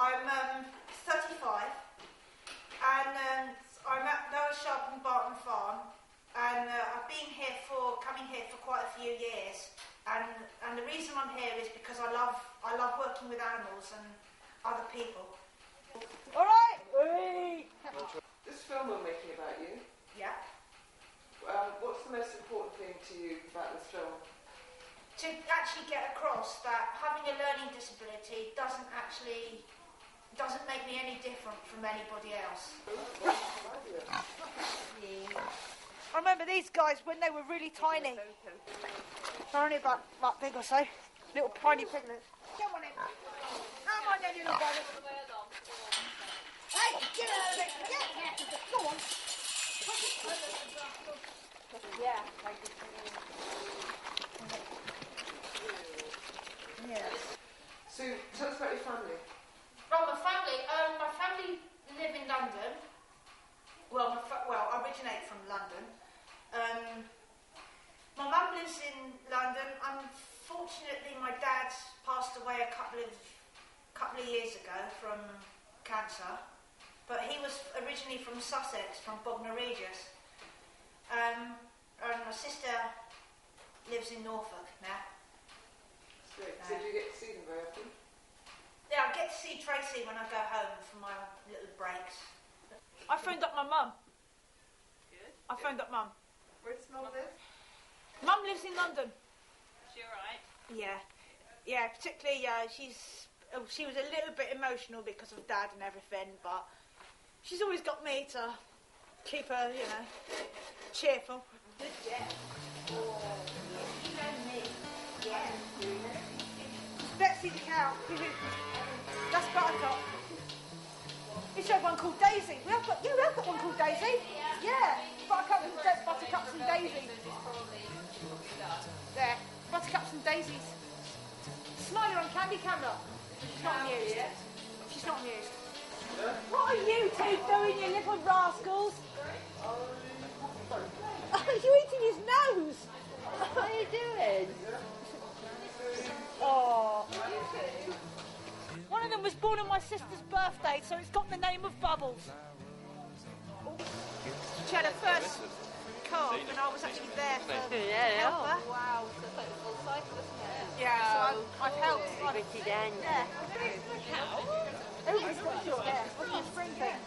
I'm 35 and I'm at Lower Sharp and Barton Farm, and I've been coming here for quite a few years, and the reason I'm here is because I love working with animals and other people. All right! This film we're making about you. Yeah. What's the most important thing to you about this film? To actually get across that having a learning disability doesn't make me any different from anybody else. I remember these guys when they were really tiny. They're only about that big or so. Little tiny piglets. Come on in. Come on then, little boy. Hey, get out of it. Get. Go on. Yeah. Yes. So, tell us about your family. Well, my family live in London. Well, I originate from London. My mum lives in London. Unfortunately, my dad passed away a couple of years ago from cancer. But he was originally from Sussex, from Bognor Regis. And my sister lives in Norfolk now. Great. So do you get to see them very often? Yeah, I get to see Tracy when I go home for my little breaks. I phoned up my mum. Good. I phoned up mum. Where does Mum live? Mum lives in London. Is she alright? Yeah. Yeah, particularly, she was a little bit emotional because of Dad and everything, but she's always got me to keep her, cheerful. Yeah. Oh, you know me. Yeah. Betsy the cow. That's Buttercup. We should have one called Daisy. We have got one called Daisy. Yeah. Buttercups and Daisies. There. Buttercups and Daisies. Smiling on candy camera. She's not amused. She's not amused. What are you two doing, you little rascals? Are you eating his nose? What are you doing? Oh. One of them was born on my sister's birthday, so it's got the name of Bubbles. She had her first calf, and I was actually there to help her. Wow, so it's like the full cycle, isn't it? Yeah, so I've helped. Pretty dandy. Yeah. Everybody's got short hair. What's my spring thing?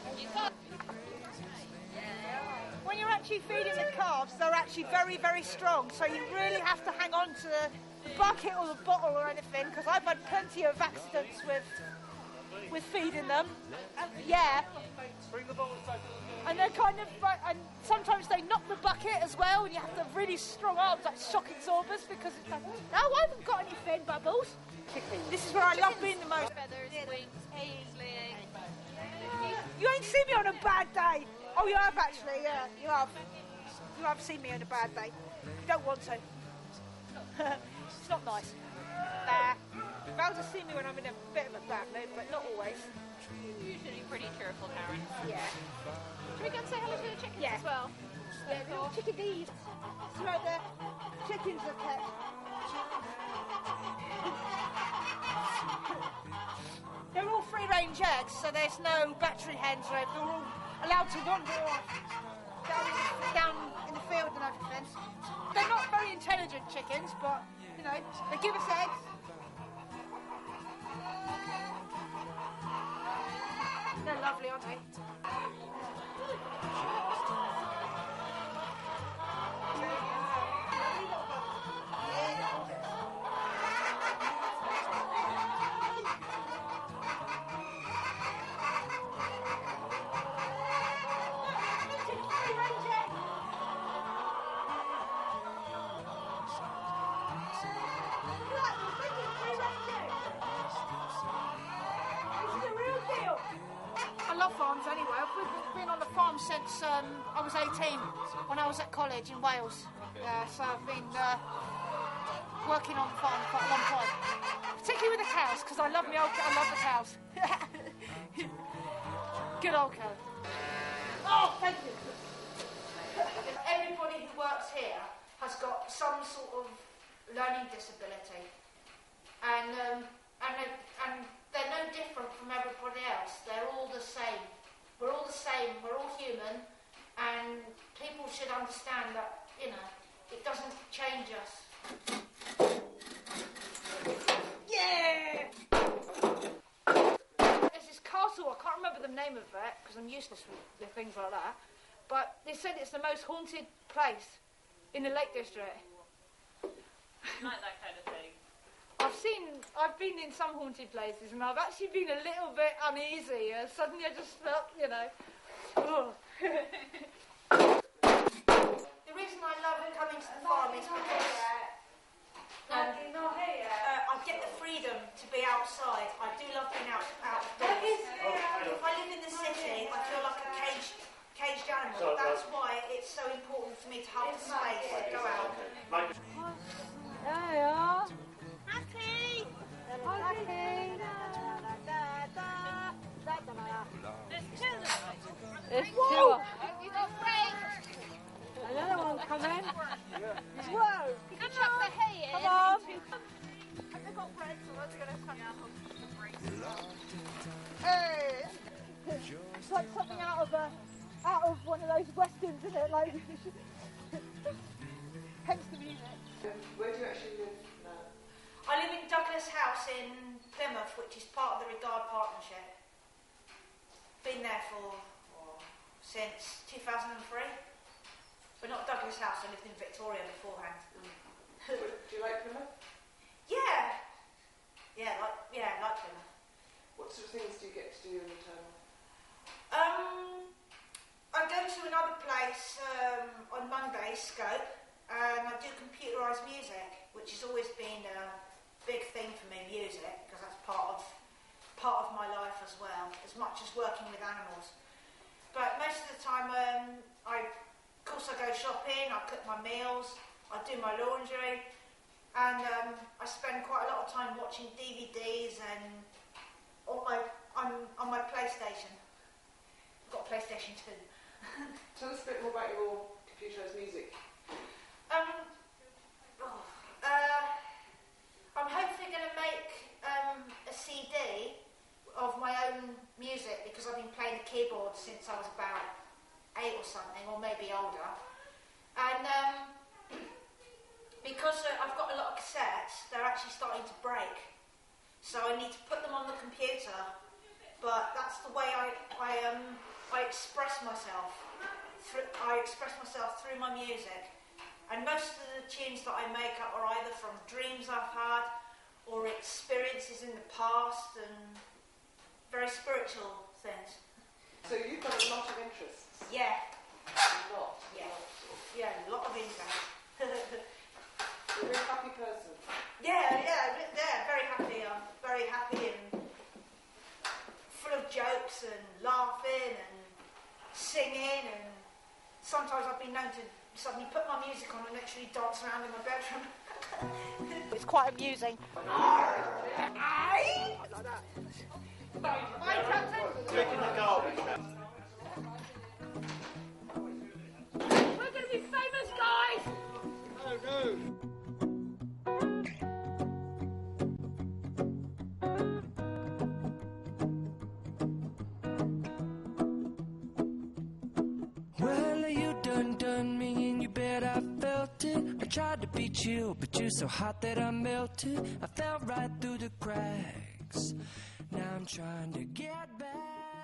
When you're actually feeding the calves, they're actually very, very strong, so you really have to hang on to the bucket or the bottle or anything, because I've had plenty of accidents with feeding them. Yeah. Bring the bottle inside. And they're and sometimes they knock the bucket as well, and you have to have really strong arms, like shock absorbers, because it's like, oh, I haven't got anything, Bubbles. This is where I love being the most. Feathers, wings, laying. You ain't seen me on a bad day. Oh, you have actually, yeah, you have. You have seen me on a bad day. You don't want to. It's not nice. Val's has seen me when I'm in a bit of a bad mood, but not always. Usually pretty cheerful, Karen. Yeah. Should we go and say hello to the chickens as well? Yeah, the little chickadees. So the chickens are kept. They're all free-range eggs, so there's no battery hens or anything. They're all allowed to wander off down in the field and everything. They're not very intelligent chickens, but, they give us eggs. They're lovely, aren't they? Anyway, I've been on the farm since I was 18, when I was at college in Wales. So I've been working on the farm for quite a long time, particularly with the cows, because I love the cows. Good old cow. Oh, thank you. Everybody who works here has got some sort of learning disability, and they're no different from everybody should understand that, you know, it doesn't change us. Yeah! There's this castle, I can't remember the name of it, because I'm useless with things like that, but they said it's the most haunted place in the Lake District. Like that kind of thing. I've been in some haunted places and I've actually been a little bit uneasy. Suddenly I just felt, you know, oh. The reason I love coming to the farm is because I get the freedom to be outside. I do love being outdoors. If I live in the city, I feel like a caged animal. That's why it's so important for me to have the space to go out. There you are. Happy! There's two. You got break. Another one coming. Whoa! You can chuck the hay in. Come on. Have they got breaks or are they going to come out of breaks? Hey! It's like something out of one of those westerns, isn't it? Like, hence the music. Where do you actually live now? I live in Douglas House in Plymouth, which is part of the Regard Partnership. Been there since 2003. But not Douglas House, I lived in Victoria beforehand. Do you like Plymouth? Yeah. Yeah, like Plymouth. What sort of things do you get to do in return? I go to another place on Mondays, Scope, and I do computerised music, which has always been a big thing for me, music, because that's part of my life as well, as much as working with animals. But most of the time, of course I go shopping, I cook my meals, I do my laundry, and I spend quite a lot of time watching DVDs and on my PlayStation. I've got a PlayStation 2. Tell us a bit more about your computerised music. I'm hopefully going to make a CD of my own music because I've been playing the keyboard since I was about 8 or something, or maybe older. And because I've got a lot of cassettes, they're actually starting to break. So I need to put them on the computer. But that's the way I express myself. I express myself through my music. And most of the tunes that I make up are either from dreams I've had or experiences in the past and very spiritual things. So you've got a lot of interests. Yeah. A lot. Yeah. Yeah, a lot of interest. You're a very happy person. Yeah, very happy. I'm very happy and full of jokes and laughing and singing, and sometimes I've been known to suddenly put my music on and literally dance around in my bedroom. It's quite amusing. Like that. Bye, Captain. Taking the garbage. We're going to be famous, guys. Oh no. Well, you done me and you bet I felt it. I tried to beat you, but you're so hot that I melted. I fell right through the cracks. Now I'm trying to get back.